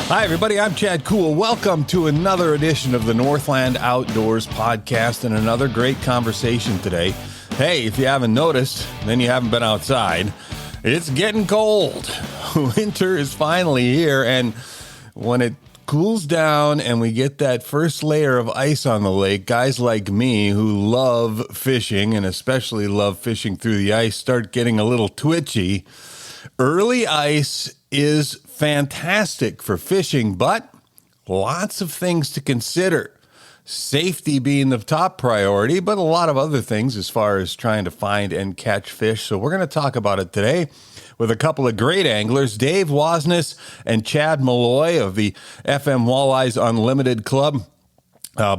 Hi, everybody. I'm Chad Koel. Welcome to another edition of the Northland Outdoors podcast and another great conversation today. Hey, if you haven't noticed, then you haven't been outside. It's getting cold. Winter is finally here, and when it cools down and we get that first layer of ice on the lake, guys like me who love fishing and especially love fishing through the ice start getting a little twitchy. Early ice is fantastic for fishing, but lots of things to consider. Safety being the top priority, but a lot of other things as far as trying to find and catch fish. So we're going to talk about it today with a couple of great anglers, Dave Wasness and Chad Maloy of the FM Walleyes Unlimited Club.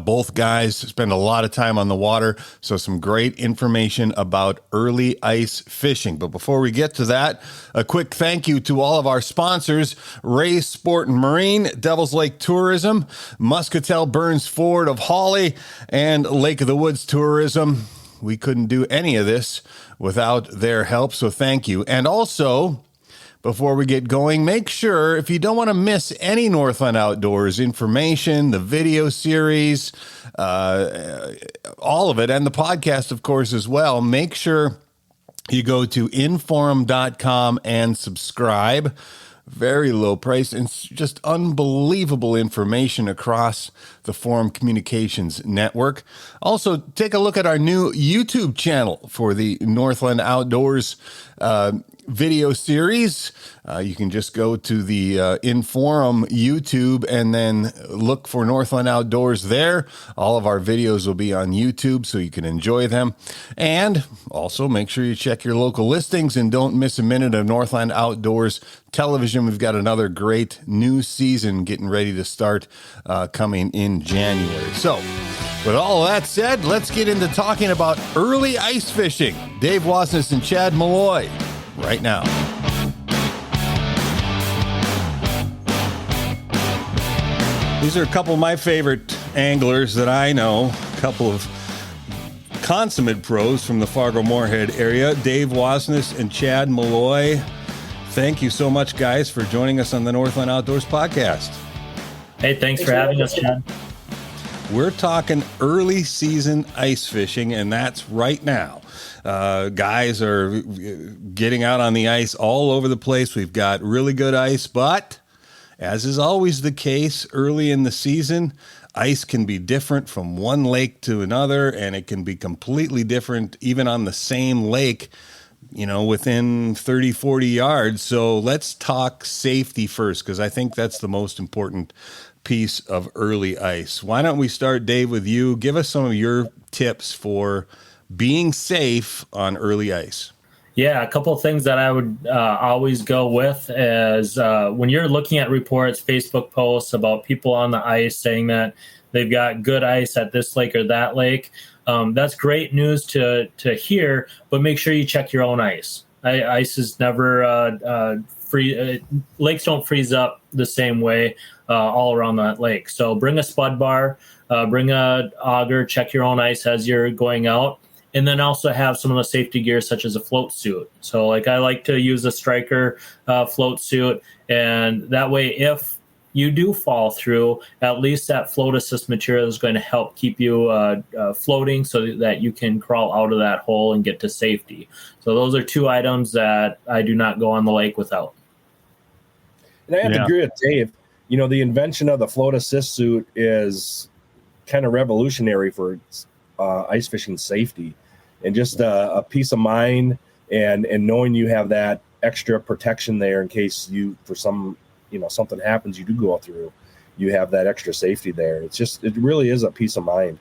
Both guys spend a lot of time on the water, so some great information about early ice fishing. But before we get to that, a quick thank you to all of our sponsors, Ray's Sport and Marine, Devil's Lake Tourism, Muscatel Burns Ford of Hawley, and Lake of the Woods Tourism. We couldn't do any of this without their help, so thank you. And also, before we get going, make sure, if you don't want to miss any Northland Outdoors information, the video series, all of it, and the podcast, of course, as well, make sure you go to inforum.com and subscribe. Very low price and just unbelievable information across the Forum Communications Network. Also, take a look at our new YouTube channel for the Northland Outdoors video series. You can just go to the Inforum YouTube and then look for Northland Outdoors there. All of our videos will be on YouTube so you can enjoy them. And also make sure you check your local listings and don't miss a minute of Northland Outdoors television. We've got another great new season getting ready to start coming in January. So with all of that said, let's get into talking about early ice fishing. Dave Wasness and Chad Maloy right now. These are a couple of my favorite anglers that I know, a couple of consummate pros from the Fargo-Moorhead area, Dave Wasness and Chad Maloy. Thank you so much, guys, for joining us on the Northland Outdoors podcast. Hey, thanks for having us, Chad. We're talking early season ice fishing, and that's right now. Guys are getting out on the ice all over the place. We've got really good ice, but as is always the case early in the season, ice can be different from one lake to another, and it can be completely different even on the same lake, you know, within 30, 40 yards. So let's talk safety first, because I think that's the most important piece of early ice. Why don't we start, Dave, with you? Give us some of your tips for being safe on early ice. Yeah, a couple of things that I would always go with is when you're looking at reports, Facebook posts about people on the ice saying that they've got good ice at this lake or that lake. That's great news to hear, but make sure you check your own ice. Ice is never free. Lakes don't freeze up the same way all around that lake. So bring a spud bar, bring a auger, check your own ice as you're going out. And then also have some of the safety gear, such as a float suit. So like I like to use a striker float suit. And that way, if you do fall through, at least that float assist material is going to help keep you floating so that you can crawl out of that hole and get to safety. So those are two items that I do not go on the lake without. And I have to agree with Dave. You know, the invention of the float assist suit is kind of revolutionary for ice fishing safety, and just a peace of mind and knowing you have that extra protection there in case you, for some, something happens, you do go through, you have that extra safety there. It really is a peace of mind.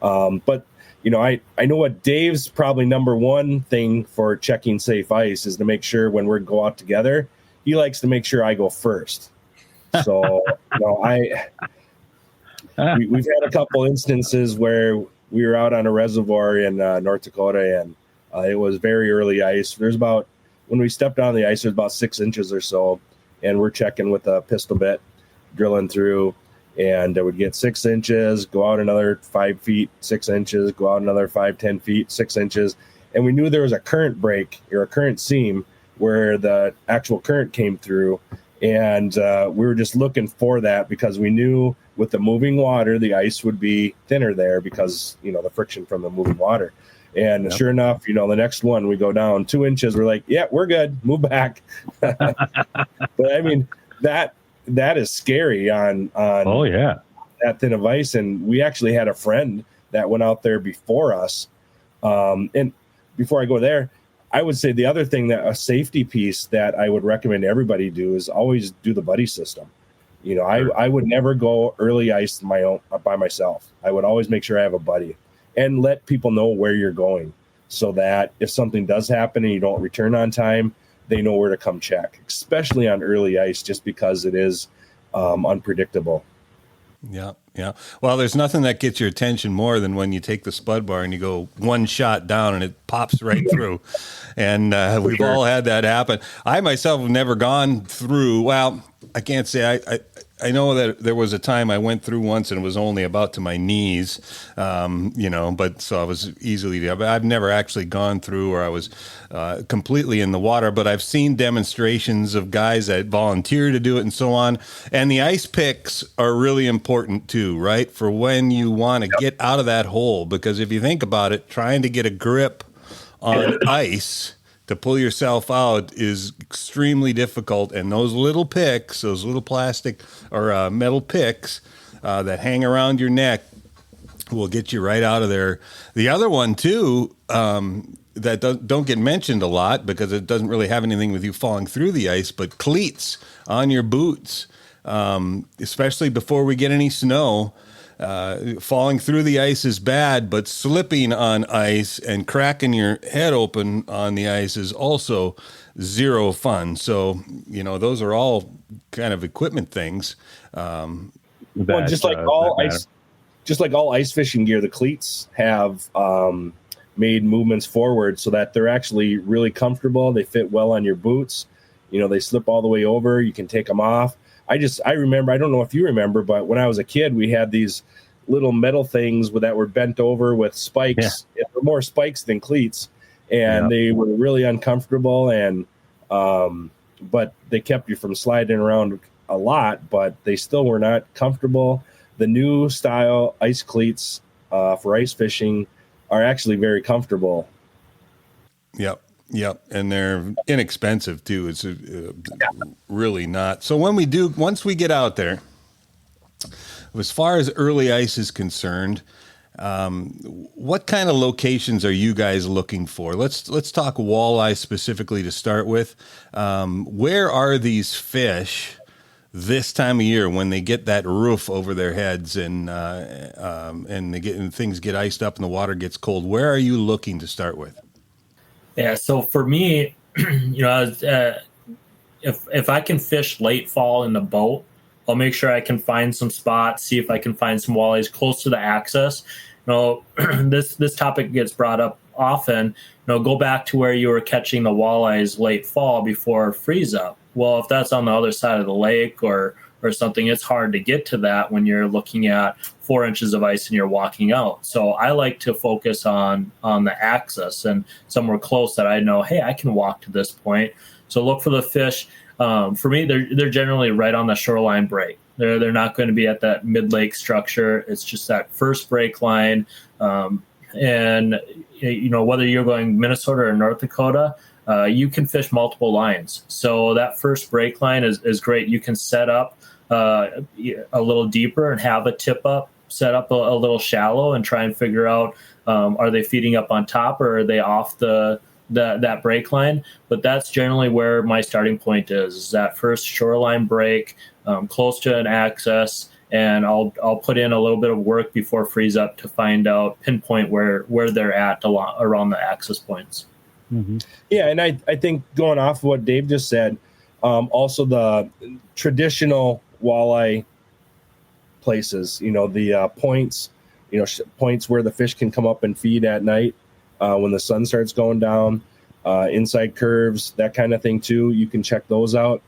But I know what Dave's probably number one thing for checking safe ice is to make sure when we go out together, he likes to make sure I go first. So, we've had a couple instances where we were out on a reservoir in North Dakota, and it was very early ice. When we stepped on the ice, there's about 6 inches or so, and we're checking with a pistol bit, drilling through, and I would get 6 inches, go out another 5 feet, 6 inches, go out another 5, 10 feet, 6 inches, and we knew there was a current break or a current seam where the actual current came through, And we were just looking for that because we knew with the moving water, the ice would be thinner there because, the friction from the moving water. And sure enough, the next one we go down 2 inches. We're like, yeah, we're good. Move back. But I mean, that is scary on oh yeah, that thin of ice. And we actually had a friend that went out there before us. And before I go there, I would say the other thing, that a safety piece that I would recommend everybody do is always do the buddy system. I would never go early ice by myself. I would always make sure I have a buddy and let people know where you're going so that if something does happen and you don't return on time, they know where to come check, especially on early ice, just because it is unpredictable. Yeah. Yeah. Well, there's nothing that gets your attention more than when you take the spud bar and you go one shot down and it pops right through. And we've all had that happen. I myself have never gone through. Well, I can't say I know that there was a time I went through once and it was only about to my knees, but so I was easily, I've never actually gone through where I was completely in the water, but I've seen demonstrations of guys that volunteer to do it and so on. And the ice picks are really important too, right? For when you want to get out of that hole, because if you think about it, trying to get a grip on ice to pull yourself out is extremely difficult. And those little picks, those little plastic or metal picks that hang around your neck will get you right out of there. The other one too, that don't get mentioned a lot because it doesn't really have anything with you falling through the ice, but cleats on your boots, especially before we get any snow. Falling through the ice is bad, but slipping on ice and cracking your head open on the ice is also zero fun. So, those are all kind of equipment things. Just like all ice fishing gear, the cleats have made movements forward so that they're actually really comfortable. They fit well on your boots. They slip all the way over. You can take them off. I remember, I don't know if you remember, but when I was a kid, we had these little metal things that were bent over with spikes. Yeah. There were more spikes than cleats, and they were really uncomfortable. And but they kept you from sliding around a lot, but they still were not comfortable. The new style ice cleats for ice fishing are actually very comfortable. Yep, and they're inexpensive too. It's really not. So once we get out there, as far as early ice is concerned, what kind of locations are you guys looking for? Let's talk walleye specifically to start with. Where are these fish this time of year when they get that roof over their heads and things get iced up and the water gets cold? Where are you looking to start with? Yeah, so for me, if I can fish late fall in the boat, I'll make sure I can find some spots, see if I can find some walleyes close to the access. This topic gets brought up often. Go back to where you were catching the walleyes late fall before freeze up. Well, if that's on the other side of the lake or something, it's hard to get to that when you're looking at 4 inches of ice and you're walking out. So I like to focus on the access and somewhere close that I know, hey, I can walk to this point. So look for the fish. For me, they're generally right on the shoreline break. They're not going to be at that mid-lake structure. It's just that first break line. And whether you're going Minnesota or North Dakota, you can fish multiple lines. So that first break line is great. You can set up a little deeper and have a tip up, set up a little shallow and try and figure out, are they feeding up on top or are they off that break line? But that's generally where my starting point is that first shoreline break, close to an access. And I'll put in a little bit of work before freeze up to pinpoint where they're at around the access points. Mm-hmm. Yeah, and I think going off of what Dave just said, also the traditional walleye places, the points, points where the fish can come up and feed at night when the sun starts going down, inside curves, that kind of thing too. You can check those out.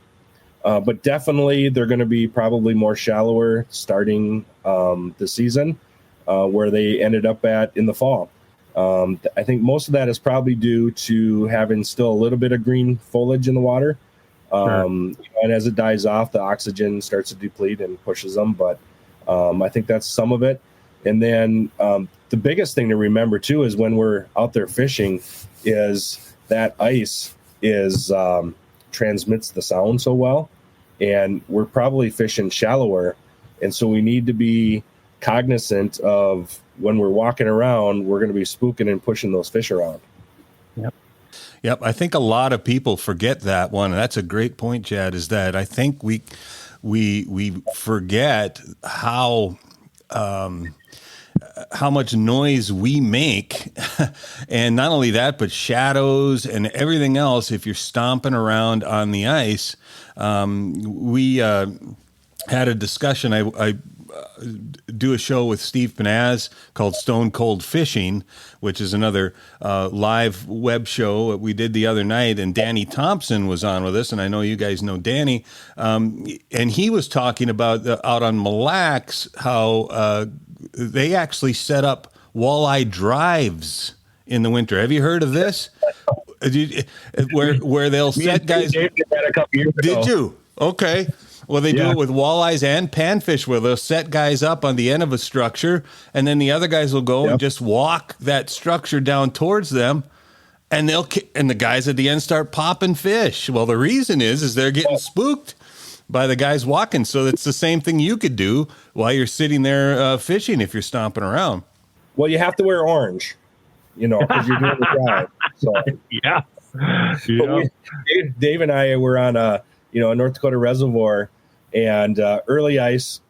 But definitely they're going to be probably more shallower starting the season where they ended up at in the fall. I think most of that is probably due to having still a little bit of green foliage in the water. And as it dies off, the oxygen starts to deplete and pushes them. But I think that's some of it. And then the biggest thing to remember too is when we're out there fishing is that ice transmits the sound so well, and we're probably fishing shallower. And so we need to be cognizant of when we're walking around, we're going to be spooking and pushing those fish around. Yep. I think a lot of people forget that one. And that's a great point, Chad, is that I think we forget how much noise we make. And not only that, but shadows and everything else. If you're stomping around on the ice, we had a discussion. I do a show with Steve Panaz called Stone Cold Fishing, which is another live web show we did the other night. And Danny Thompson was on with us. And I know you guys know Danny. And he was talking about out on Mille Lacs, how they actually set up walleye drives in the winter. Have you heard of this? Where they'll set guys. Dave did that a couple years ago. Did you? Okay. Well, they do it with walleyes and panfish, where they'll set guys up on the end of a structure, and then the other guys will go and just walk that structure down towards them, and the guys at the end start popping fish. Well, the reason is they're getting spooked by the guys walking. So it's the same thing you could do while you're sitting there fishing if you're stomping around. Well, you have to wear orange, because you're doing the drive. So Dave and I were on a North Dakota reservoir and early ice,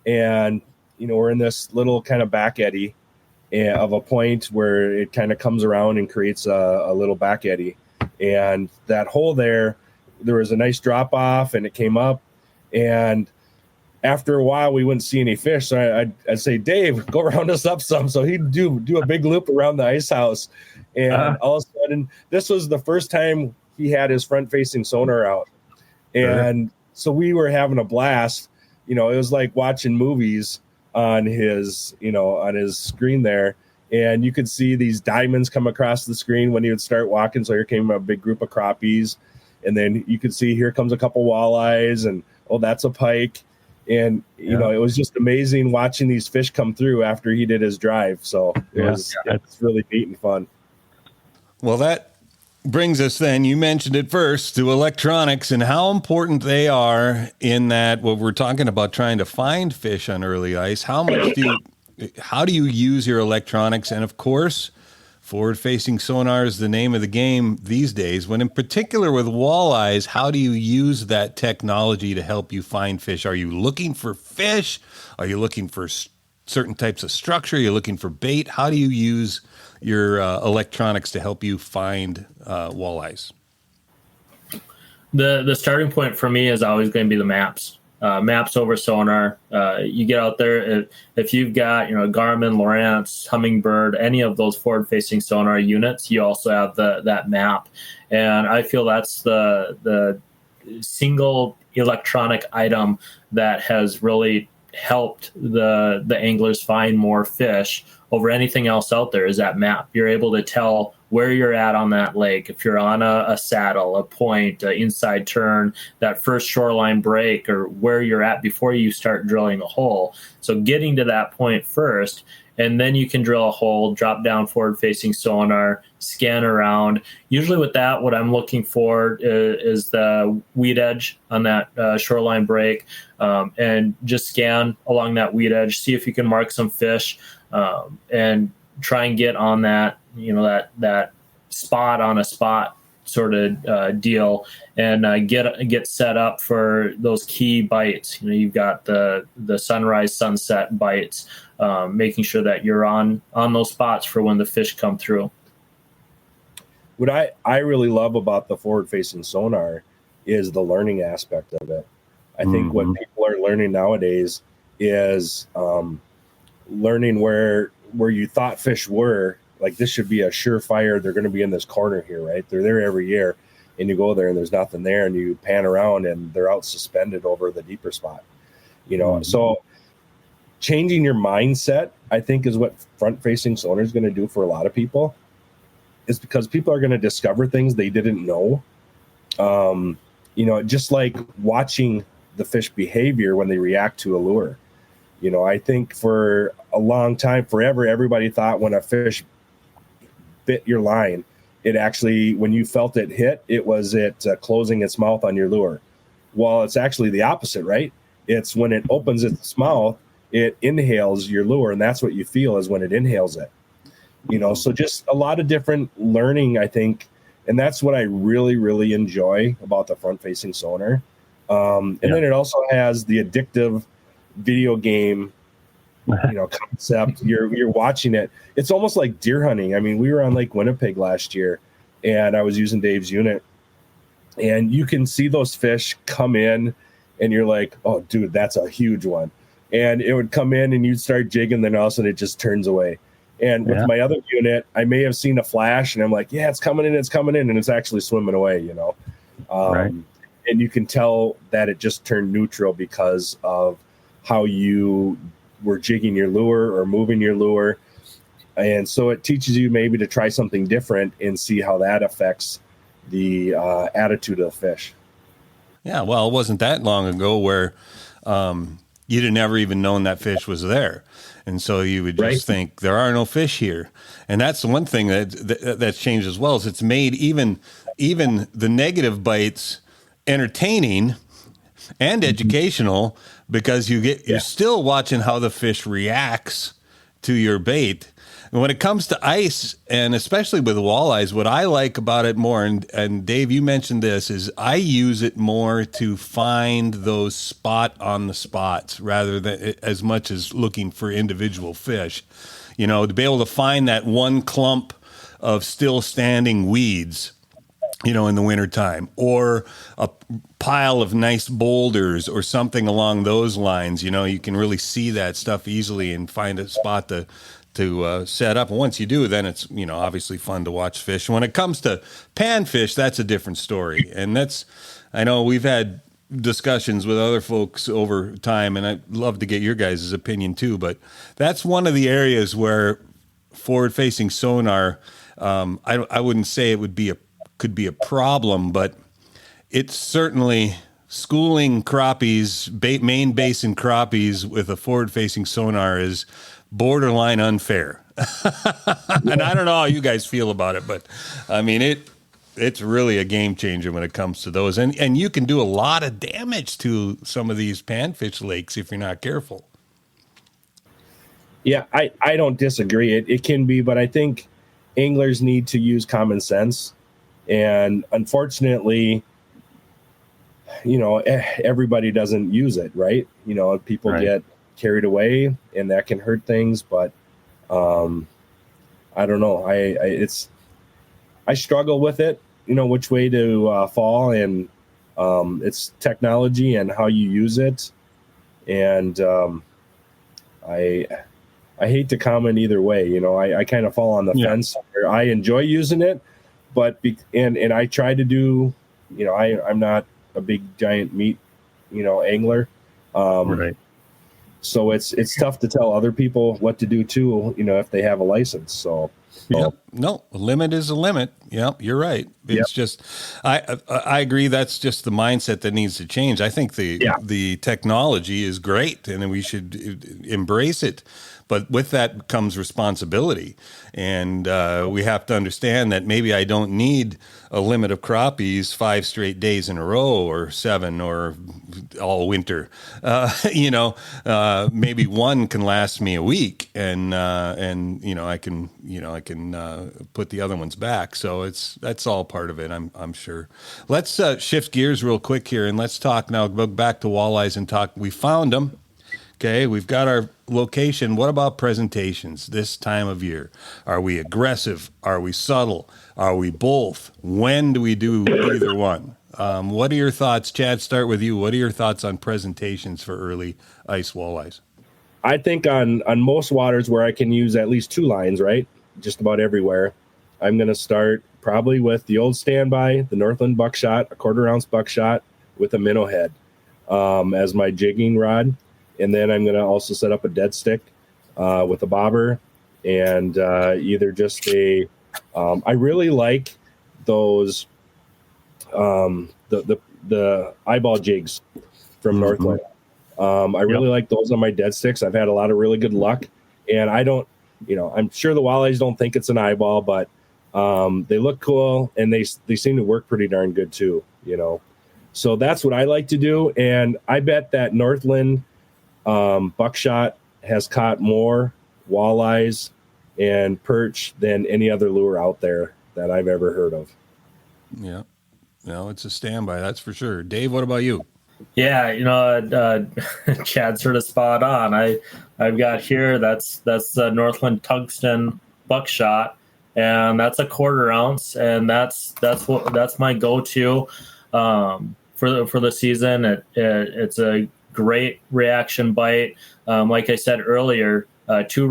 and we're in this little kind of back eddy of a point where it kind of comes around and creates a little back eddy, and that hole there was a nice drop off, and it came up, and after a while we wouldn't see any fish, so I'd say, Dave, go round us up some. So he'd do a big loop around the ice house, and all of a sudden this was the first time he had his front facing sonar out. And so we were having a blast. It was like watching movies on his screen there. And you could see these diamonds come across the screen when he would start walking. So here came a big group of crappies. And then you could see here comes a couple walleyes, and that's a pike. And, it was just amazing watching these fish come through after he did his drive. So it's really neat and fun. Well, that brings us then, you mentioned it first, to electronics and how important they are in that what we're talking about, trying to find fish on early ice. How do you use your electronics? And of course, forward-facing sonar is the name of the game these days. When in particular with walleyes, how do you use that technology to help you find fish? Are you looking for fish? Are you looking for certain types of structure? Are you looking for bait? How do you use your electronics to help you find walleyes? The starting point for me is always going to be the maps. Maps over sonar. You get out there, if you've got Garmin, Lowrance, Humminbird, any of those forward-facing sonar units, you also have that map. And I feel that's the single electronic item that has really helped the anglers find more fish over anything else out there, is that map. You're able to tell where you're at on that lake. If you're on a saddle, a point, an inside turn, that first shoreline break, or where you're at before you start drilling a hole. So getting to that point first, and then you can drill a hole, drop down forward-facing sonar, scan around. Usually with that, what I'm looking for is the weed edge on that shoreline break, and just scan along that weed edge, see if you can mark some fish, and try and get on that, that spot on a spot sort of deal, and get set up for those key bites. You've got the sunrise, sunset bites, making sure that you're on those spots for when the fish come through. What I really love about the forward-facing sonar is the learning aspect of it. I think what people are learning nowadays is learning where you thought fish were. Like, this should be a surefire, they're going to be in this corner here, right? They're there every year, and you go there and there's nothing there, and you pan around and they're out suspended over the deeper spot. So changing your mindset, I think, is what front-facing sonar is going to do for a lot of people. Is because people are going to discover things they didn't know. just like watching the fish behavior when they react to a lure. I think for a long time, forever, everybody thought when a fish bit your line, it actually, when you felt it hit, it was closing its mouth on your lure. Well, it's actually the opposite, right? It's when it opens its mouth, it inhales your lure, and that's what you feel is when it inhales it. So just a lot of different learning, I think, and that's what I really, really enjoy about the front-facing sonar. And then it also has the addictive video game, concept. You're watching it. It's almost like deer hunting. I mean, we were on Lake Winnipeg last year, and I was using Dave's unit, and you can see those fish come in, and you're like, "Oh, dude, that's a huge one." And it would come in, and you'd start jigging, then all of a sudden it just turns away. And with my other unit, I may have seen a flash, and I'm like, "Yeah, it's coming in," and it's actually swimming away. Right. And you can tell that it just turned neutral because of how you were jigging your lure or moving your lure. And so it teaches you maybe to try something different and see how that affects the attitude of the fish. Yeah, well, it wasn't that long ago where you'd have never even known that fish was there. And so you would just think there are no fish here. And that's the one thing that's changed as well, is it's made even the negative bites entertaining and educational, because you're still watching how the fish reacts to your bait. And when it comes to ice, and especially with walleyes, what I like about it more, and Dave, you mentioned this, is I use it more to find those spot on the spots rather than as much as looking for individual fish. To be able to find that one clump of still standing weeds, in the wintertime, or a pile of nice boulders or something along those lines. You can really see that stuff easily and find a spot to set up. And once you do, then it's, obviously fun to watch fish. When it comes to panfish, that's a different story. And I know we've had discussions with other folks over time, and I'd love to get your guys' opinion too, but that's one of the areas where forward-facing sonar, I wouldn't say it could be a problem, but it's certainly schooling crappies, main basin crappies with a forward-facing sonar is borderline unfair. And I don't know how you guys feel about it, but I mean, it's really a game changer when it comes to those. And you can do a lot of damage to some of these panfish lakes if you're not careful. Yeah, I don't disagree. It can be, but I think anglers need to use common sense. And unfortunately, everybody doesn't use it, right? People get carried away, and that can hurt things. But I don't know. I struggle with it, which way to fall, and it's technology and how you use it. And I hate to comment either way. I kind of fall on the fence. Where I enjoy using it. But and I try to do, I'm not a big giant meat, angler. So it's tough to tell other people what to do too, if they have a license. So no, a limit is a limit. Yep, you're right. It's just, I agree. That's just the mindset that needs to change. I think the technology is great, and we should embrace it. But with that comes responsibility. And we have to understand that maybe I don't need a limit of crappies 5 straight days in a row, or 7, or all winter. Maybe one can last me a week, and I can put the other ones back. So that's all part of it, I'm sure. Let's shift gears real quick here, and let's talk now. Go back to walleyes and talk. We found them. Okay, we've got our location. What about presentations this time of year? Are we aggressive? Are we subtle? Are we both? When do we do either one? What are your thoughts? Chad, start with you. What are your thoughts on presentations for early ice walleyes? I think on most waters where I can use at least 2 lines, right? Just about everywhere. I'm going to start probably with the old standby, the Northland buckshot, a 1/4 ounce buckshot with a minnow head as my jigging rod. And then I'm going to also set up a dead stick with a bobber, and either just I really like those, the the eyeball jigs from Northland. I really like those on my dead sticks. I've had a lot of really good luck, and I don't, I'm sure the walleyes don't think it's an eyeball, but they look cool and they seem to work pretty darn good too, So that's what I like to do, and I bet that Northland buckshot has caught more walleyes and perch than any other lure out there that I've ever heard of. Yeah, no, it's a standby, that's for sure. Dave, what about you? Yeah, Chad's sort of spot on. I've got here that's the Northland tungsten buckshot, and that's a 1/4 ounce, and that's my go-to for the season. It's a great reaction bite. Like I said earlier, 2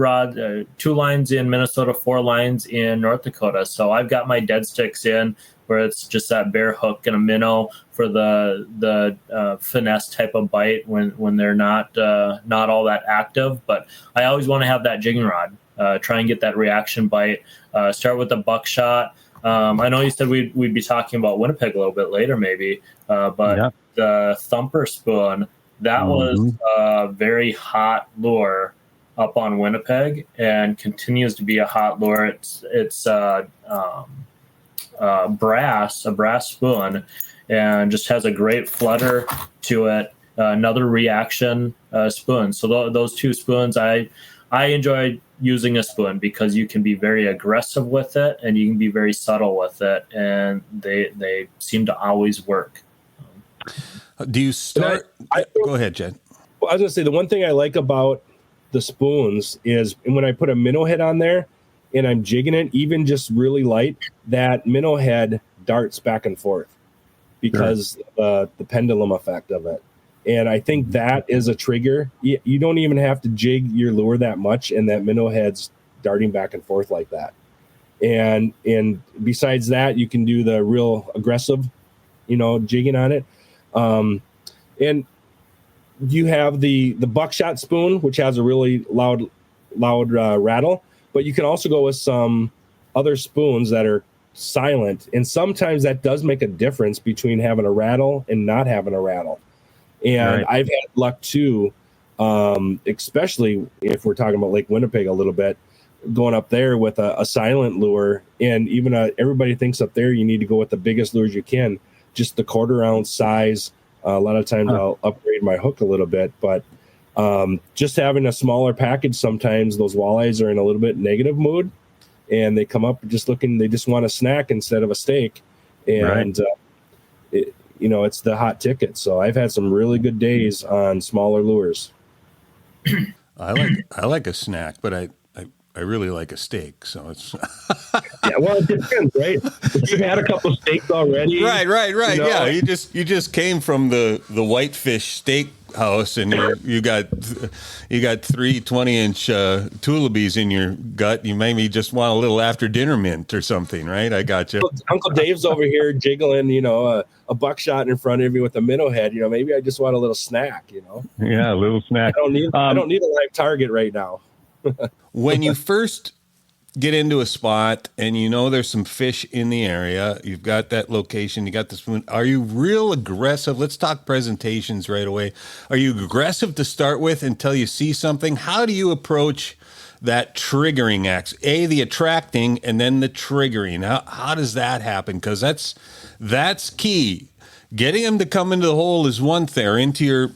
lines in Minnesota, 4 lines in North Dakota. So I've got my dead sticks in where it's just that bare hook and a minnow for the finesse type of bite when they're not all that active. But I always want to have that jigging rod. Try and get that reaction bite. Start with the buckshot. I know you said we'd be talking about Winnipeg a little bit later, maybe, but the thumper spoon, that was a very hot lure up on Winnipeg and continues to be a hot lure. It's a brass spoon, and just has a great flutter to it. Another reaction spoon. So those 2 spoons, I enjoy using a spoon because you can be very aggressive with it and you can be very subtle with it, and they seem to always work. Do you start? Go ahead, Jed. Well, I was going to say, the one thing I like about the spoons is when I put a minnow head on there and I'm jigging it, even just really light, that minnow head darts back and forth because the pendulum effect of it. And I think that is a trigger. You don't even have to jig your lure that much, and that minnow head's darting back and forth like that. And besides that, you can do the real aggressive, jigging on it. And you have the buckshot spoon, which has a really loud rattle, but you can also go with some other spoons that are silent. And sometimes that does make a difference between having a rattle and not having a rattle. And I've had luck too, especially if we're talking about Lake Winnipeg a little bit, going up there with a silent lure. And even everybody thinks up there you need to go with the biggest lures you can, just the 1/4 ounce size. A lot of times I'll upgrade my hook a little bit, but just having a smaller package, sometimes those walleyes are in a little bit negative mood and they come up they just want a snack instead of a steak. And it's the hot ticket. So I've had some really good days on smaller lures. I like a snack, but I really like a steak. So it's yeah. Well, it depends, right? If you had a couple steaks already, right. Yeah, you just came from the Whitefish Steak House, and you got 3 20-inch Tulibis in your gut. You maybe just want a little after dinner mint or something, right? I got you. Uncle Dave's over here jiggling, a buckshot in front of you with a minnow head. Maybe I just want a little snack. Yeah, a little snack. I don't need a live target right now. When you first get into a spot and there's some fish in the area, you've got that location, you got the spoon, are you real aggressive? Let's talk presentations right away. Are you aggressive to start with until you see something? How do you approach that triggering act? The attracting and then the triggering. How does that happen? Because that's key. Getting them to come into the hole is one thing, or into your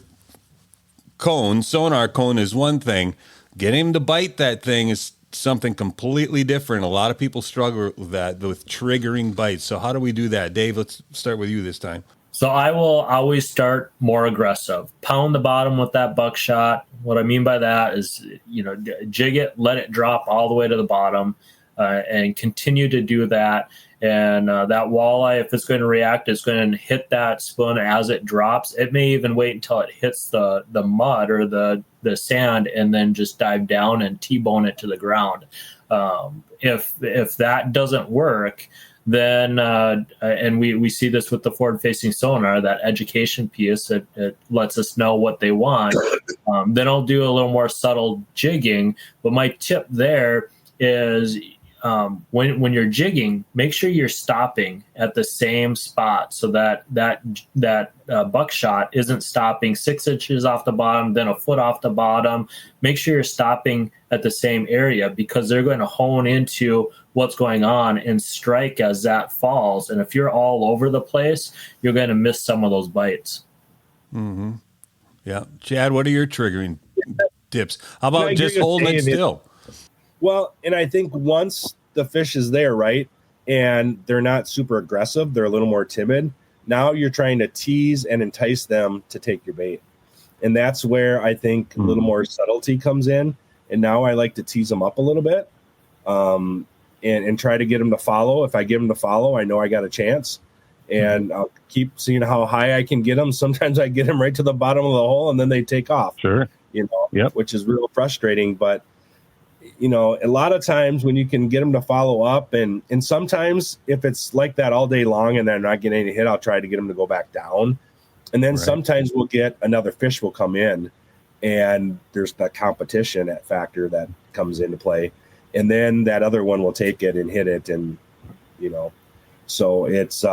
sonar cone is one thing. Getting him to bite that thing is something completely different. A lot of people struggle with that, with triggering bites. So how do we do that? Dave, let's start with you this time. So I will always start more aggressive. Pound the bottom with that buckshot. What I mean by that is, jig it, let it drop all the way to the bottom, and continue to do that. And that walleye, if it's going to react, it's going to hit that spoon as it drops. It may even wait until it hits the mud or the sand and then just dive down and T-bone it to the ground. If that doesn't work, then and we see this with the forward-facing sonar, that education piece, it lets us know what they want. Then I'll do a little more subtle jigging. But my tip there is when you're jigging, make sure you're stopping at the same spot so that buckshot isn't stopping 6 inches off the bottom, then a foot off the bottom. Make sure you're stopping at the same area, because they're going to hone into what's going on and strike as that falls. And if you're all over the place, you're going to miss some of those bites. Mm-hmm. Yeah. Chad, what are your triggering tips? How about just holding it still? Well, and I think once the fish is there, right, and they're not super aggressive, they're a little more timid. Now you're trying to tease and entice them to take your bait. And that's where I think a little more subtlety comes in. And now I like to tease them up a little bit and try to get them to follow. If I get them to follow, I know I got a chance. And I'll keep seeing how high I can get them. Sometimes I get them right to the bottom of the hole and then they take off. Sure. Which is real frustrating. But, a lot of times when you can get them to follow up, and sometimes if it's like that all day long and they're not getting any hit, I'll try to get them to go back down. And then sometimes we'll get another fish will come in, and there's that competition factor that comes into play. And then that other one will take it and hit it. And, so it's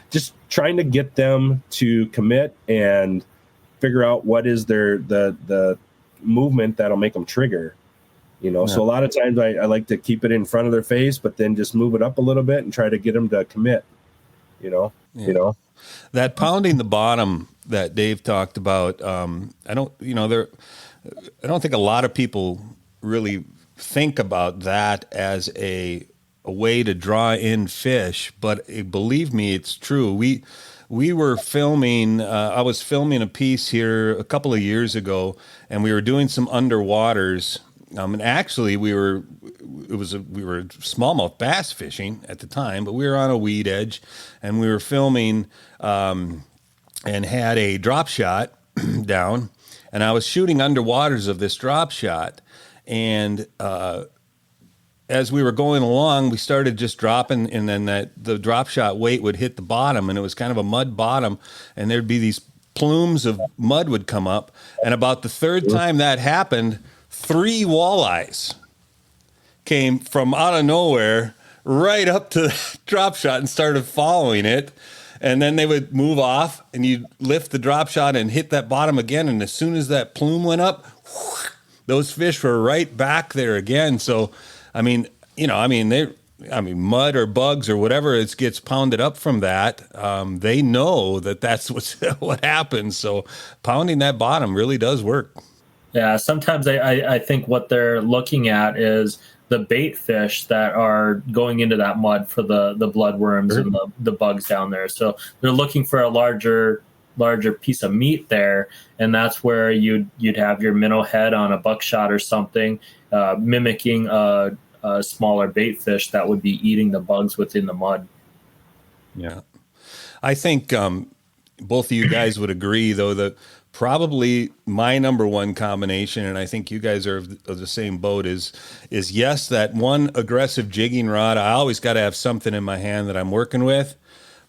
just trying to get them to commit and figure out what is the movement that'll make them trigger. So a lot of times I like to keep it in front of their face, but then just move it up a little bit and try to get them to commit, That pounding the bottom that Dave talked about, I don't think a lot of people really think about that as a way to draw in fish, but believe me, it's true. We were filming, I was filming a piece here a couple of years ago, and we were doing some underwaters. And actually, we were smallmouth bass fishing at the time, but we were on a weed edge, and we were filming and had a drop shot down, and I was shooting underwaters of this drop shot, and as we were going along, we started just dropping, and then the drop shot weight would hit the bottom, and it was kind of a mud bottom, and there'd be these plumes of mud would come up, and about the third time that happened, 3 walleyes came from out of nowhere right up to the drop shot and started following it. And then they would move off, and you'd lift the drop shot and hit that bottom again. And as soon as that plume went up, those fish were right back there again. So, mud or bugs or whatever it gets pounded up from that. They know that's what happens. So pounding that bottom really does work. Yeah, sometimes I think what they're looking at is the bait fish that are going into that mud for the bloodworms and the bugs down there. So they're looking for a larger piece of meat there, and that's where you'd have your minnow head on a buckshot or something, mimicking a smaller bait fish that would be eating the bugs within the mud. Yeah, I think both of you guys would agree, though, that probably my number one combination, and I think you guys are of the same boat, is yes, that one aggressive jigging rod. I always got to have something in my hand that I'm working with,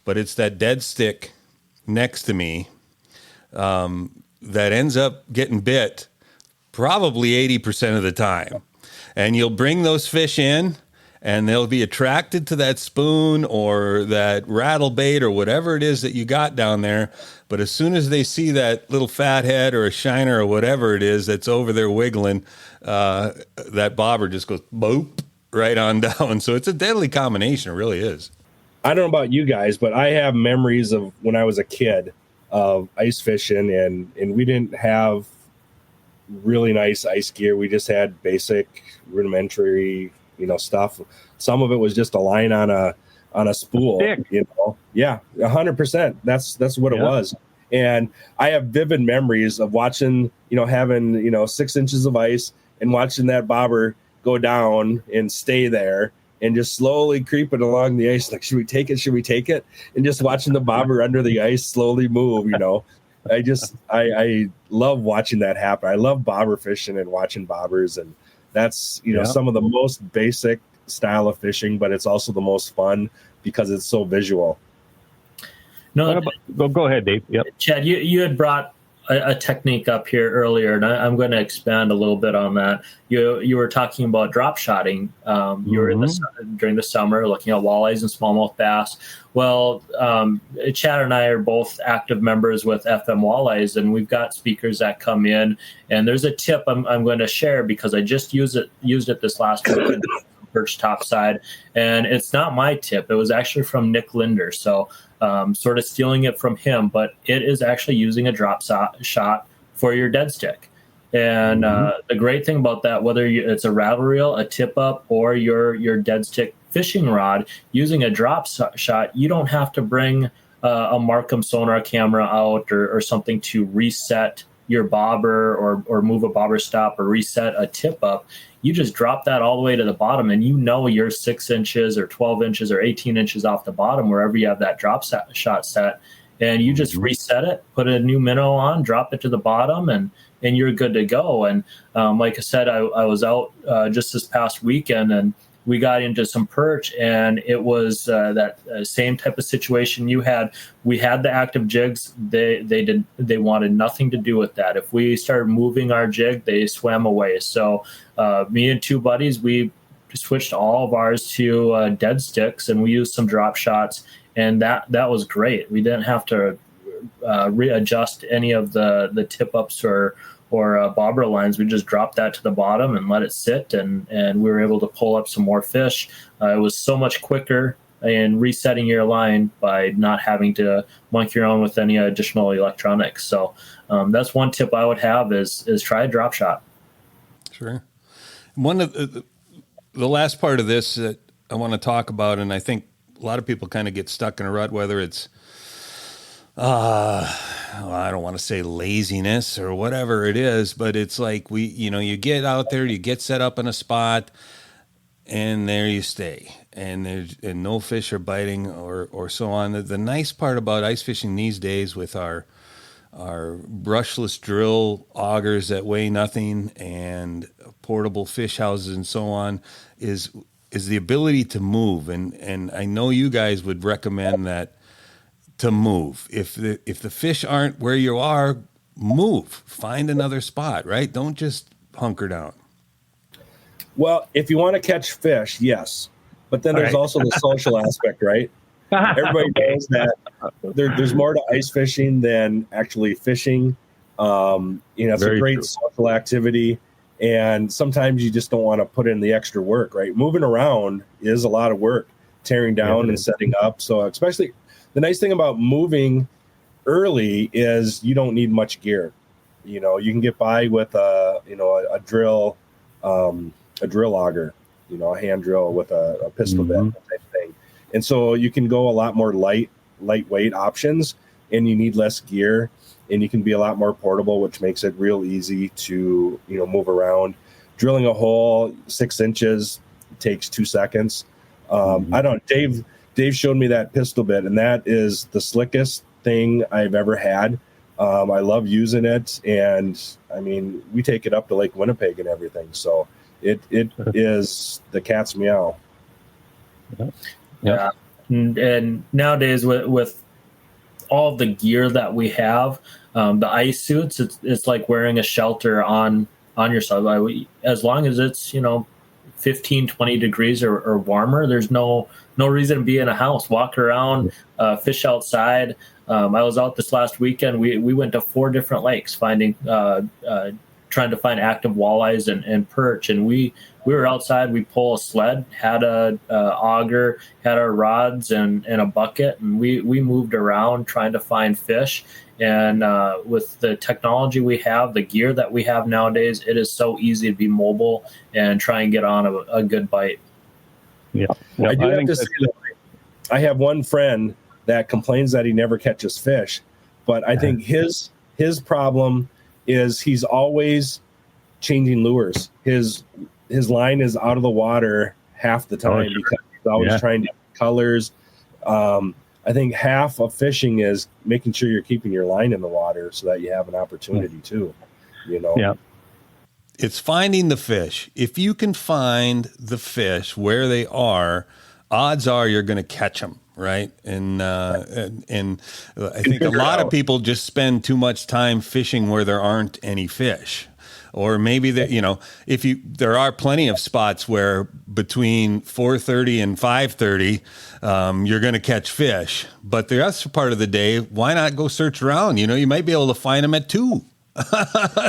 but it's that dead stick next to me that ends up getting bit probably 80% of the time. And you'll bring those fish in, and they'll be attracted to that spoon or that rattle bait or whatever it is that you got down there. But as soon as they see that little fat head or a shiner or whatever it is that's over there wiggling, that bobber just goes boop right on down. So it's a deadly combination. It really is. I don't know about you guys, but I have memories of when I was a kid of ice fishing, and we didn't have really nice ice gear. We just had basic rudimentary stuff. Some of it was just a line on a spool, Stick. Yeah, 100%. That's what it was. And I have vivid memories of watching, having, 6 inches of ice and watching that bobber go down and stay there and just slowly creeping along the ice. Like, should we take it? Should we take it? And just watching the bobber under the ice slowly move, I love watching that happen. I love bobber fishing and watching bobbers, and that's some of the most basic style of fishing, but it's also the most fun because it's so visual. No, go ahead, Dave. Yep. Chad, you had brought a technique up here earlier, and I'm going to expand a little bit on that. You were talking about drop shotting. You were during the summer looking at walleyes and smallmouth bass. Well, Chad and I are both active members with FM Walleyes, and we've got speakers that come in. And there's a tip I'm going to share because I just used it this last week. Perch topside, and it's not my tip. It was actually from Nick Linder, so sort of stealing it from him. But it is actually using a drop shot for your dead stick. And the great thing about that, whether it's a rattle reel, a tip up, or your dead stick fishing rod, using a drop shot, you don't have to bring a Markham sonar camera out or something to reset your bobber or move a bobber stop or reset a tip up. You just drop that all the way to the bottom, and you're 6 inches or 12 inches or 18 inches off the bottom, wherever you have that drop shot set. And you just reset it, put a new minnow on, drop it to the bottom, and you're good to go. And like I said, I was out just this past weekend, and we got into some perch, and it was that same type of situation you had. We had the active jigs. They wanted nothing to do with that. If we started moving our jig, they swam away. So me and two buddies, we switched all of ours to dead sticks, and we used some drop shots, and that was great. We didn't have to readjust any of the tip ups or bobber lines. We just dropped that to the bottom and let it sit, and we were able to pull up some more fish. It was so much quicker in resetting your line by not having to monkey around with any additional electronics. So that's one tip I would have is try a drop shot. Sure. One of the last part of this that I want to talk about, and I think a lot of people kind of get stuck in a rut, whether it's I don't want to say laziness or whatever it is, but it's like you get out there, you get set up in a spot, and there you stay, and no fish are biting or so on. The nice part about ice fishing these days with our brushless drill augers that weigh nothing and portable fish houses and so on is the ability to move, and I know you guys would recommend that. To move. If the fish aren't where you are, move. Find another spot, right? Don't just hunker down. Well, if you want to catch fish, yes. But then there's also the social aspect, right? Everybody knows that there's more to ice fishing than actually fishing. It's a great social activity. And sometimes you just don't want to put in the extra work, right? Moving around is a lot of work, tearing down and setting up. So especially the nice thing about moving early is you don't need much gear. You can get by with a drill auger, a hand drill with a pistol bit type thing. And so you can go a lot more lightweight options, and you need less gear, and you can be a lot more portable, which makes it real easy to, move around. Drilling a hole 6 inches takes 2 seconds. Dave showed me that pistol bit, and that is the slickest thing I've ever had. I love using it, and I mean, we take it up to Lake Winnipeg and everything. So it is the cat's meow. Yeah. And nowadays with all the gear that we have, the ice suits, it's like wearing a shelter on yourself. As long as it's 15, 20 degrees or warmer, there's no reason to be in a house. Walk around, fish outside. I was out this last weekend. We went to 4 different lakes trying to find active walleyes and perch. And we were outside. We pull a sled, had a auger, had our rods and a bucket, and we moved around trying to find fish. And with the technology we have, the gear that we have nowadays, it is so easy to be mobile and try and get on a good bite. Yeah. I do have to say that I have one friend that complains that he never catches fish, but I think his problem is he's always changing lures. His line is out of the water half the time because he's always trying different colors. I think half of fishing is making sure you're keeping your line in the water so that you have an opportunity too. Yeah. It's finding the fish. If you can find the fish where they are, odds are you're going to catch them, right? And I think a lot of people just spend too much time fishing where there aren't any fish. Or maybe that, there are plenty of spots where between 4:30 and 5:30, you're going to catch fish. But the rest part of the day, why not go search around? You might be able to find them at 2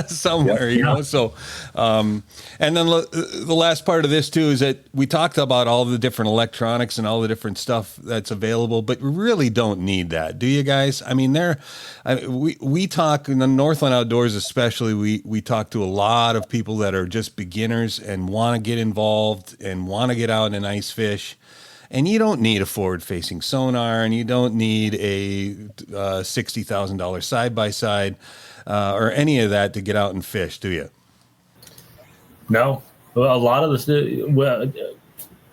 somewhere, So, and then the last part of this too is that we talked about all the different electronics and all the different stuff that's available, but we really don't need that, do you guys? I mean, we talk in the Northland Outdoors, especially. We talk to a lot of people that are just beginners and want to get involved and want to get out and ice fish. And you don't need a forward-facing sonar, and you don't need a $60,000 side-by-side or any of that to get out and fish, do you? No. Well, a lot of this.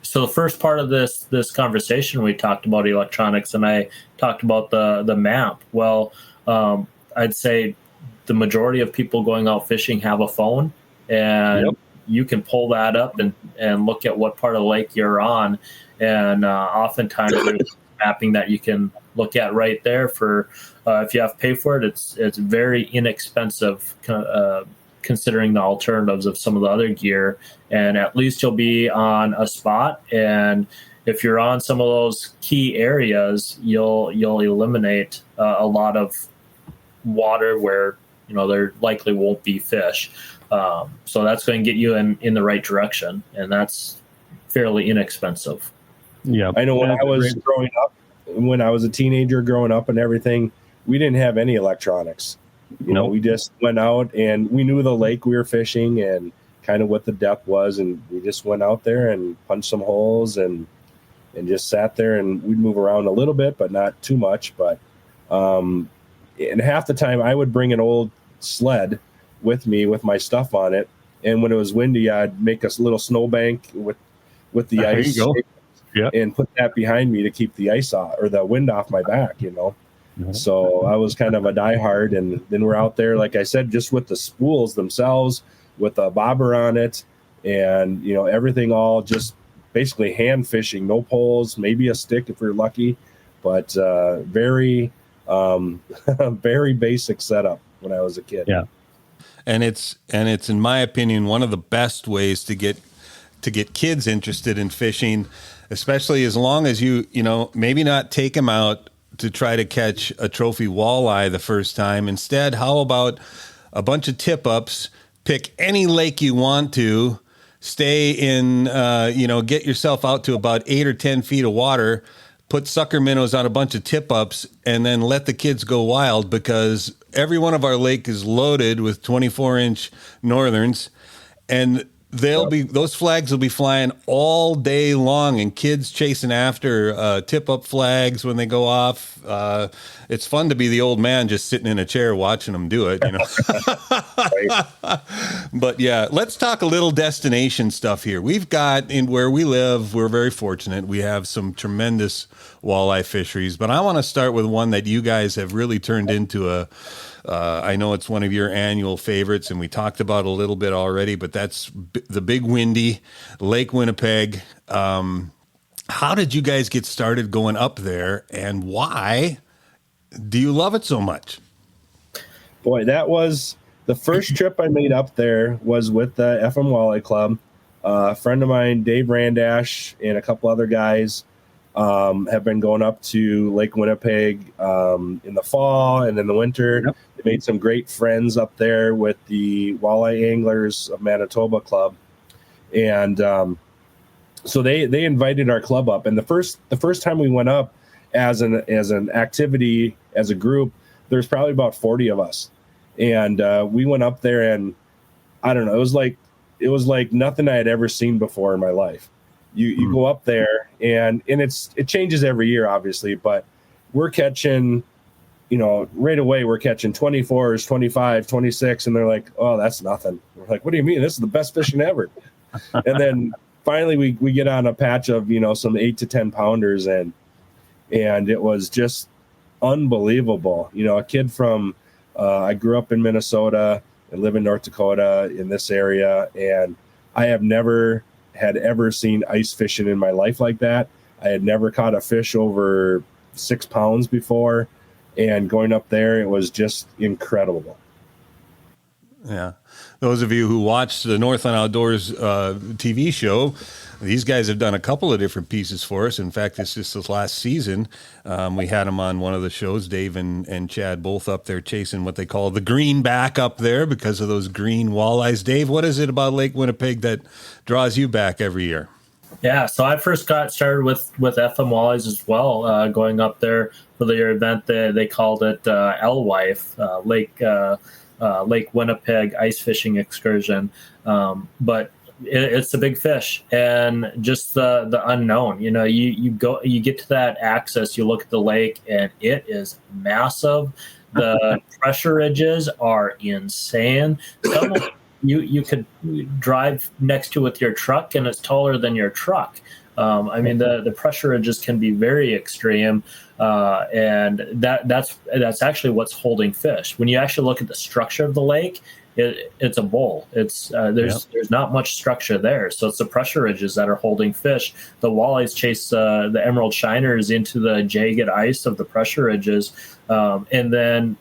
So the first part of this conversation, we talked about electronics, and I talked about the map. Well, I'd say the majority of people going out fishing have a phone, and you can pull that up and look at what part of the lake you're on. And oftentimes there's mapping that you can look at right there for if you have to pay for it. It's very inexpensive considering the alternatives of some of the other gear, and at least you'll be on a spot. And if you're on some of those key areas, you'll eliminate a lot of water where there likely won't be fish. So that's going to get you in the right direction, and that's fairly inexpensive. Yeah, I know when I was growing up, when I was a teenager growing up and everything, we didn't have any electronics. We just went out and we knew the lake we were fishing and kind of what the depth was, and we just went out there and punched some holes and just sat there, and we'd move around a little bit, but not too much. But and half the time I would bring an old sled with me with my stuff on it, and when it was windy, I'd make a little snowbank with the ice. There you go. Yeah. And put that behind me to keep the ice off or the wind off my back, Mm-hmm. So I was kind of a diehard, and then we're out there, like I said, just with the spools themselves, with a bobber on it, and everything all just basically hand fishing, no poles, maybe a stick if we're lucky, but very, very basic setup when I was a kid. Yeah, and it's in my opinion one of the best ways to get kids interested in fishing. Especially as long as you maybe not take them out to try to catch a trophy walleye the first time. Instead, how about a bunch of tip-ups, pick any lake you want to, stay in, get yourself out to about 8 or 10 feet of water, put sucker minnows on a bunch of tip-ups, and then let the kids go wild, because every one of our lake is loaded with 24-inch northerns, and those flags will be flying all day long, and kids chasing after tip-up flags when they go off. It's fun to be the old man just sitting in a chair watching them do it, But yeah, let's talk a little destination stuff here. We've got, in where we live, we're very fortunate. We have some tremendous walleye fisheries, but I want to start with one that you guys have really turned into I know it's one of your annual favorites, and we talked about a little bit already, but that's the Big Windy, Lake Winnipeg. How did you guys get started going up there, and why do you love it so much? Boy, that was the first trip I made up there was with the FM Walleye Club. A friend of mine, Dave Randash, and a couple other guys have been going up to Lake Winnipeg in the fall and in the winter. Yep. They made some great friends up there with the Walleye Anglers of Manitoba Club. And so they invited our club up. And the first time we went up as an activity, as a group, there's probably about 40 of us. And we went up there, and I don't know, it was like nothing I had ever seen before in my life. You go up there, and it changes every year, obviously, but we're catching, right away we're catching 24s, 25, 26, and they're like, oh, that's nothing. We're like, what do you mean? This is the best fishing ever. And then finally we get on a patch of, some 8 to 10 pounders, and it was just unbelievable. A kid from, I grew up in Minnesota and live in North Dakota in this area, and I have never had ever seen ice fishing in my life like that. I had never caught a fish over 6 pounds before, and going up there, it was just incredible. Yeah. Those of you who watched the Northland Outdoors TV show, these guys have done a couple of different pieces for us. In fact, this last season, we had them on one of the shows, Dave and Chad, both up there chasing what they call the greenback up there because of those green walleyes. Dave, what is it about Lake Winnipeg that draws you back every year? Yeah, so I first got started with FM walleyes as well, going up there for their event. They called it Alewife, Lake Winnipeg ice fishing excursion. But it's a big fish, and just the unknown. You know, you get to that access, you look at the lake, and it is massive. The pressure ridges are insane. Some you could drive next to with your truck, and it's taller than your truck. I mean, the pressure ridges can be very extreme, and that's actually what's holding fish. When you actually look at the structure of the lake, it's a bowl. It's there's not much structure there, so it's the pressure ridges that are holding fish. The walleyes chase the emerald shiners into the jagged ice of the pressure ridges, and then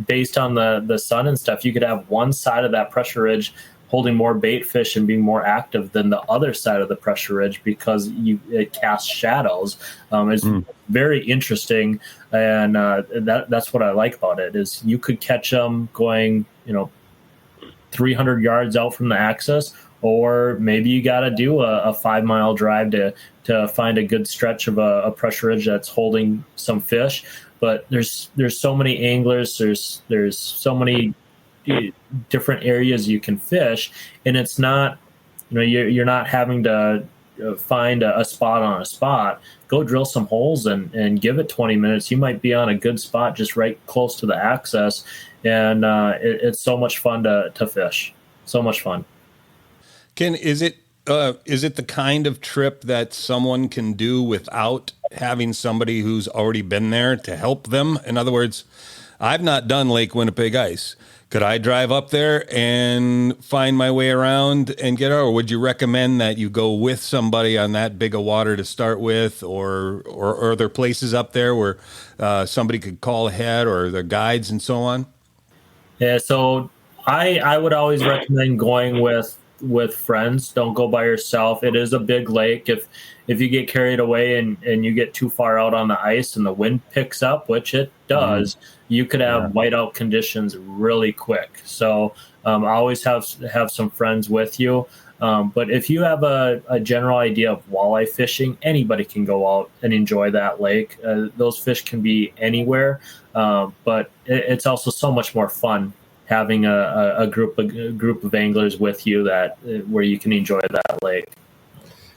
based on the sun and stuff, you could have one side of that pressure ridge holding more bait fish and being more active than the other side of the pressure ridge because it casts shadows. It's very interesting, and that's what I like about it is you could catch them going 300 yards out from the axis, or maybe you got to do a 5 mile drive to find a good stretch of a pressure ridge that's holding some fish. But there's so many anglers, there's so many different areas you can fish, and it's not, you're not having to find a spot on a spot. Go drill some holes and give it 20 minutes. You might be on a good spot just right close to the access, and it's so much fun to fish. So much fun. Ken, is it the kind of trip that someone can do without having somebody who's already been there to help them? In other words, I've not done Lake Winnipeg ice. Could I drive up there and find my way around and get out? Or would you recommend that you go with somebody on that big of water to start with? Or are there places up there where somebody could call ahead, or their guides and so on? Yeah, so I would always recommend going with friends. Don't go by yourself. It is a big lake. If you get carried away and you get too far out on the ice and the wind picks up, which it does, you could have whiteout conditions really quick. So always have some friends with you. But if you have a general idea of walleye fishing, anybody can go out and enjoy that lake. Those fish can be anywhere, but it's also so much more fun having a group of anglers with you where you can enjoy that lake.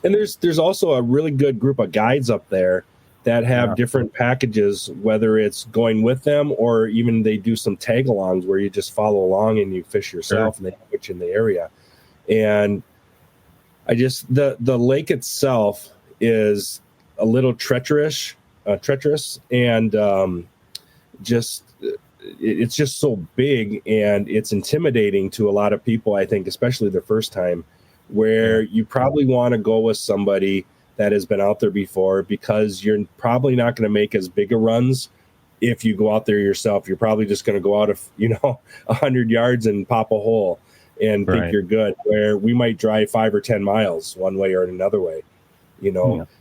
And there's also a really good group of guides up there that have different packages, whether it's going with them or even they do some tag-alongs where you just follow along and you fish yourself and they put you in the area. And the lake itself is a little treacherous, and it's just so big, and it's intimidating to a lot of people, I think, especially the first time, where you probably want to go with somebody that has been out there before, because you're probably not going to make as big a runs if you go out there yourself. You're probably just going to go out of 100 yards and pop a hole and think you're good, where we might drive 5 or 10 miles one way or another way,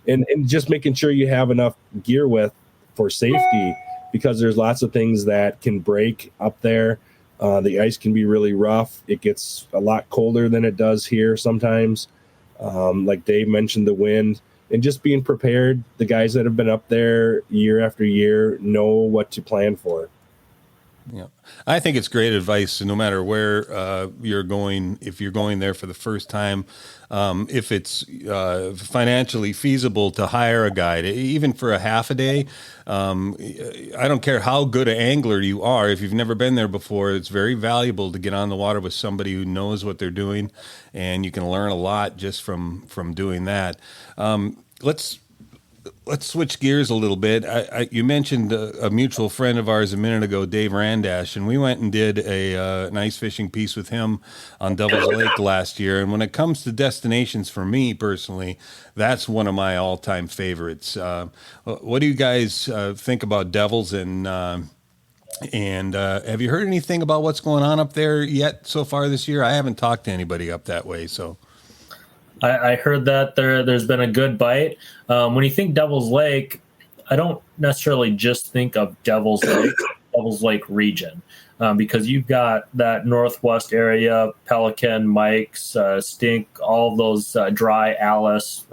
and just making sure you have enough gear for safety, because there's lots of things that can break up there. The ice can be really rough. It gets a lot colder than it does here sometimes. Like Dave mentioned, the wind, and just being prepared. The guys that have been up there year after year know what to plan for. Yeah, I think it's great advice, no matter where you're going. If you're going there for the first time, if it's financially feasible to hire a guide, even for a half a day, I don't care how good an angler you are. If you've never been there before, it's very valuable to get on the water with somebody who knows what they're doing, and you can learn a lot just from doing that. Let's let's switch gears a little bit. You mentioned a mutual friend of ours a minute ago, Dave Randash, and we went and did an ice fishing piece with him on Devil's Lake last year. And when it comes to destinations, for me personally, that's one of my all-time favorites. What do you guys think about Devil's, and have you heard anything about what's going on up there yet so far this year? I haven't talked to anybody up that way, so. I heard that there's been a good bite. When you think Devil's Lake, I don't necessarily just think of Devil's Lake region, because you've got that northwest area, Pelican, Mike's, Stink, all those Dry, Alice,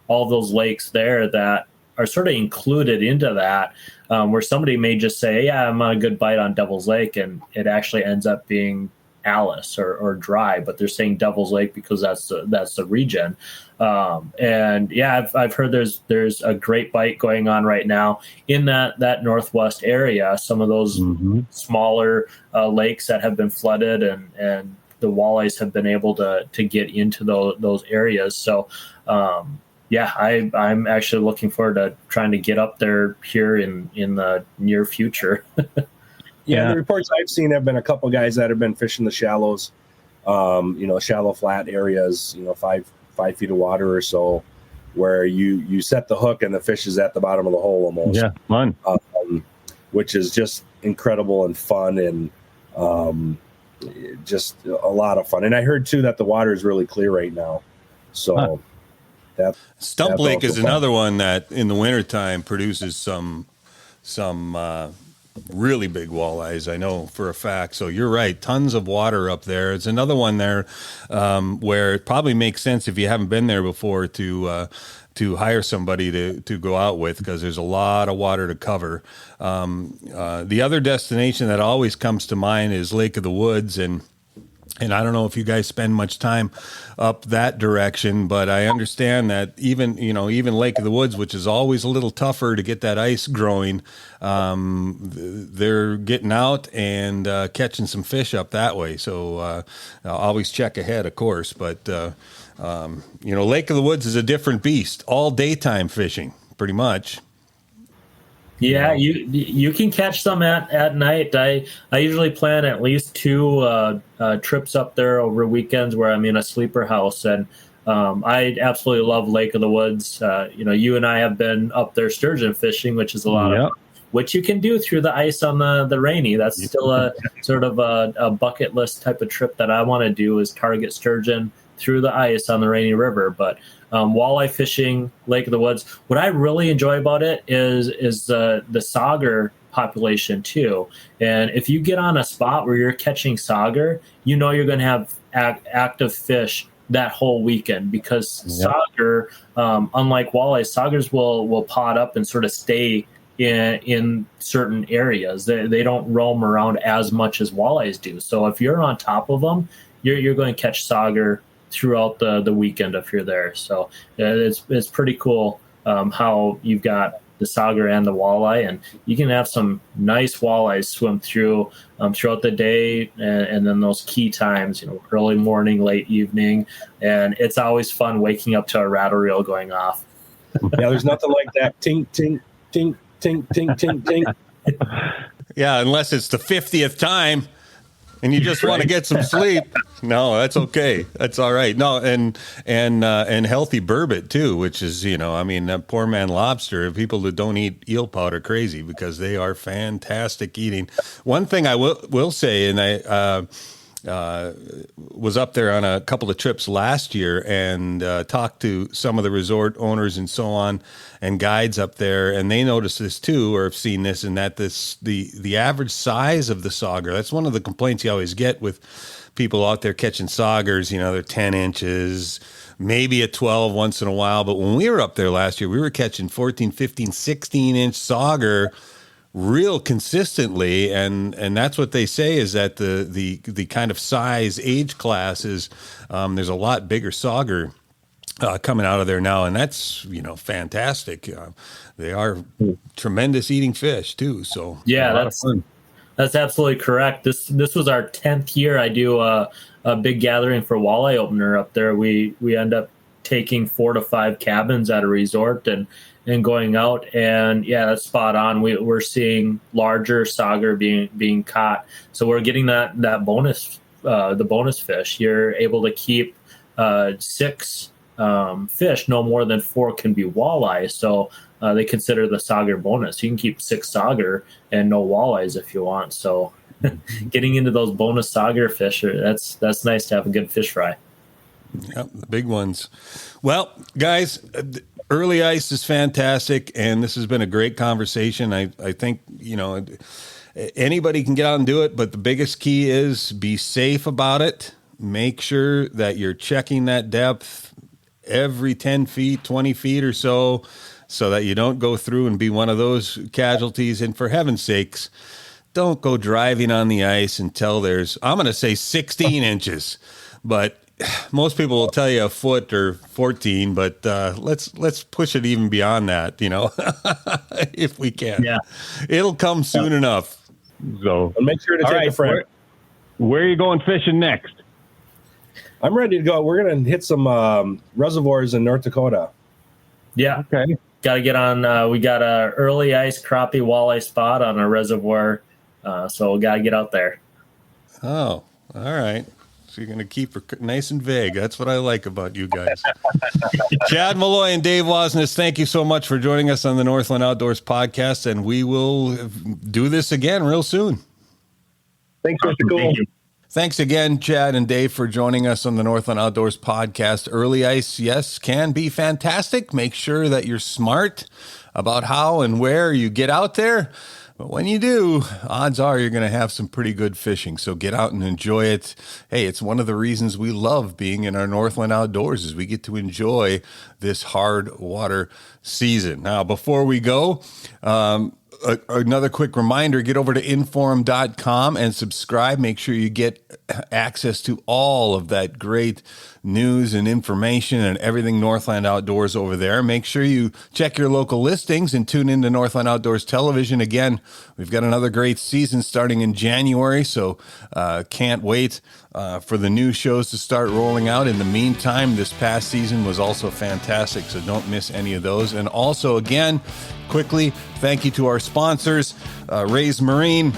all those lakes there that are sort of included into that, where somebody may just say, yeah, I'm on a good bite on Devil's Lake, and it actually ends up being Alice or Dry, but they're saying Devil's Lake because that's the region. And yeah, I've heard there's a great bite going on right now in that northwest area. Some of those smaller lakes that have been flooded, and the walleyes have been able to get into those areas. So yeah, I'm actually looking forward to trying to get up there here in the near future. Yeah, the reports I've seen have been a couple guys that have been fishing the shallows, shallow flat areas, 5 feet of water or so, where you set the hook and the fish is at the bottom of the hole almost. Yeah, fun. Which is just incredible and fun, and just a lot of fun. And I heard too that the water is really clear right now, so Stump Lake is another one that in the wintertime produces some really big walleyes, I know for a fact. So you're right, tons of water up there. It's another one there where it probably makes sense, if you haven't been there before, to hire somebody to go out with, because there's a lot of water to cover. The other destination that always comes to mind is Lake of the Woods, and I don't know if you guys spend much time up that direction, but I understand that even Lake of the Woods, which is always a little tougher to get that ice growing, they're getting out and catching some fish up that way. So always check ahead, of course. But, Lake of the Woods is a different beast, all daytime fishing, pretty much. Yeah, you can catch them at night. I usually plan at least 2 trips up there over weekends where I'm in a sleeper house, and I absolutely love Lake of the Woods. You and I have been up there sturgeon fishing, which is a lot of fun, which you can do through the ice on the rainy. That's still a sort of a bucket list type of trip that I want to do, is target sturgeon through the ice on the Rainy River. But walleye fishing, Lake of the Woods, what I really enjoy about it is the sauger population too. And if you get on a spot where you're catching sauger, you're going to have active fish that whole weekend, because sauger, unlike walleye, saugers will pot up and sort of stay in certain areas. They don't roam around as much as walleyes do. So if you're on top of them, you're going to catch sauger throughout the weekend if you're there. So it's pretty cool how you've got the sauger and the walleye, and you can have some nice walleyes swim through throughout the day, and then those key times, early morning, late evening, and it's always fun waking up to a rattle reel going off. Yeah, there's nothing like that tink tink tink tink tink tink tink. Yeah, unless it's the 50th time and you just want to get some sleep. No, that's okay. That's all right. No, and healthy burbot too, which is, that poor man lobster. People that don't eat eel powder crazy, because they are fantastic eating. One thing I will say, and I was up there on a couple of trips last year and talked to some of the resort owners and so on, and guides up there, and they noticed this too, or have seen this, and that the average size of the sauger, that's one of the complaints you always get with people out there catching saugers. They're 10 inches, maybe a 12 once in a while, but when we were up there last year, we were catching 14, 15, 16-inch sauger real consistently, and that's what they say, is that the kind of size age classes, there's a lot bigger sauger coming out of there now, and that's fantastic. They are tremendous eating fish too. So yeah, that's absolutely correct. This was our 10th year. I do a big gathering for walleye opener up there. We end up taking 4 to 5 cabins at a resort and going out. And yeah, that's spot on. We're seeing larger sauger being caught. So we're getting that bonus, the bonus fish. You're able to keep 6 fish. No more than 4 can be walleye. So they consider the sauger bonus. You can keep 6 sauger and no walleyes if you want. So getting into those bonus sauger fish, that's nice to have a good fish fry. Yep, the big ones. Well, guys, early ice is fantastic, and this has been a great conversation. I think, anybody can get out and do it, but the biggest key is be safe about it. Make sure that you're checking that depth every 10 feet, 20 feet or so that you don't go through and be one of those casualties. And for heaven's sakes, don't go driving on the ice until there's, I'm going to say 16 inches, but most people will tell you a foot or 14, but let's push it even beyond that, if we can. Yeah, it'll come soon enough. So make sure to take a friend. Where are you going fishing next? I'm ready to go. We're going to hit some reservoirs in North Dakota. Yeah. Okay. Got to get on. We got a early ice crappie walleye spot on a reservoir. So we got to get out there. Oh, all right. So you're going to keep her nice and vague. That's what I like about you guys. Chad Maloy and Dave Wasness, thank you so much for joining us on the Northland Outdoors podcast, and we will do this again real soon. Thanks, Mr. Koel. Thank you. Thanks again, Chad and Dave, for joining us on the Northland Outdoors podcast. Early ice, yes, can be fantastic. Make sure that you're smart about how and where you get out there. But when you do, odds are you're going to have some pretty good fishing. So get out and enjoy it. Hey, it's one of the reasons we love being in our Northland Outdoors is we get to enjoy this hard water season. Now, before we go, another quick reminder, get over to inform.com and subscribe. Make sure you get access to all of that great news and information and everything Northland Outdoors over there. Make sure you check your local listings and tune into Northland Outdoors Television. Again, we've got another great season starting in January, so can't wait for the new shows to start rolling out. In the meantime, this past season was also fantastic, so don't miss any of those. And also, again, quickly, thank you to our sponsors, Ray's Marine,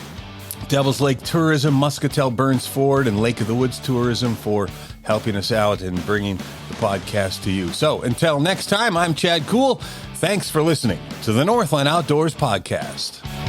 Devil's Lake Tourism, Muscatel Burns Ford, and Lake of the Woods Tourism for helping us out and bringing the podcast to you. So until next time, I'm Chad Koel. Thanks for listening to the Northland Outdoors podcast.